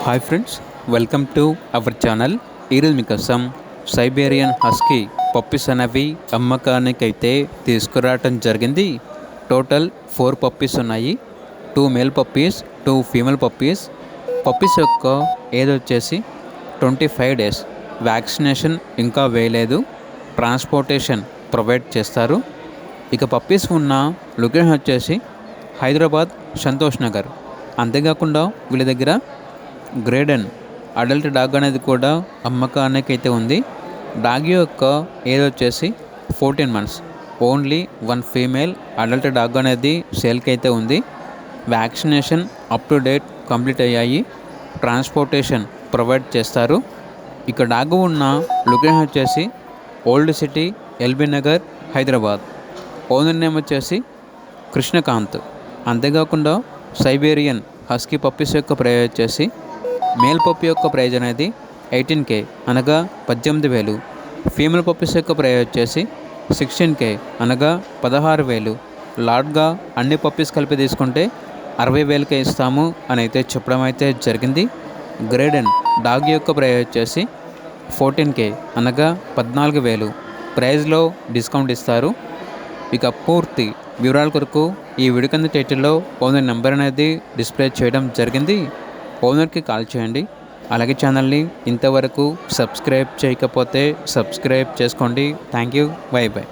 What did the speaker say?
Hi friends, welcome to our channel. ఈరోజు మీకోసం Siberian husky puppies అనేవి అమ్మకానికైతే తీసుకురావటం జరిగింది. టోటల్ 4 పప్పీస్ ఉన్నాయి. 2 male puppies, 2 female puppies. Puppies యొక్క ఏజ్ వచ్చేసి 25 డేస్. వ్యాక్సినేషన్ ఇంకా వేయలేదు. ట్రాన్స్పోర్టేషన్ ప్రొవైడ్ చేస్తారు. ఇక పప్పీస్ ఉన్న లొకేషన్ వచ్చేసి హైదరాబాద్ సంతోష్ నగర్. అంతేకాకుండా వీళ్ళ దగ్గర గ్రేడెన్ అడల్ట్ డాగ్ అనేది కూడా అమ్మకానికి అయితే ఉంది. డాగ్ యొక్క ఏజ్ వచ్చేసి 14 months. Only 1 female adult dog అనేది సేల్కి అయితే ఉంది. Vaccination up to date complete అయ్యాయి. ట్రాన్స్పోర్టేషన్ ప్రొవైడ్ చేస్తారు. ఇక డాగ్ ఉన్న లొకేషన్ వచ్చేసి old city, LB Nagar, Hyderabad. Owner name వచ్చేసి కృష్ణకాంత్. అంతేకాకుండా సైబేరియన్ హస్కీ పప్పీస్ యొక్క ప్రైస్ వచ్చేసి మేల్ పప్పీ యొక్క ప్రైజ్ అనేది 18K అనగా 18,000. ఫీమేల్ పప్పీస్ యొక్క ప్రైజ్ వచ్చేసి 16K అనగా 16,000. లాట్గా అన్ని పప్పీస్ కలిపి తీసుకుంటే 60,000కే ఇస్తాము అని అయితే చెప్పడం అయితే జరిగింది. గ్రేడెన్ డాగ్ యొక్క ప్రైజ్ వచ్చేసి 14K అనగా 14,000. ప్రైజ్లో డిస్కౌంట్ ఇస్తారు. ఇక పూర్తి వివరాల కొరకు ఈ వీడియో కింద టైటిల్లో ఓనర్ నెంబర్ అనేది డిస్ప్లే చేయడం జరిగింది. ఓనర్కి కాల్ చేయండి. అలాగే ఛానల్ని ఇంతవరకు సబ్స్క్రైబ్ చేయకపోతే సబ్స్క్రైబ్ చేసుకోండి. Thank you. By by.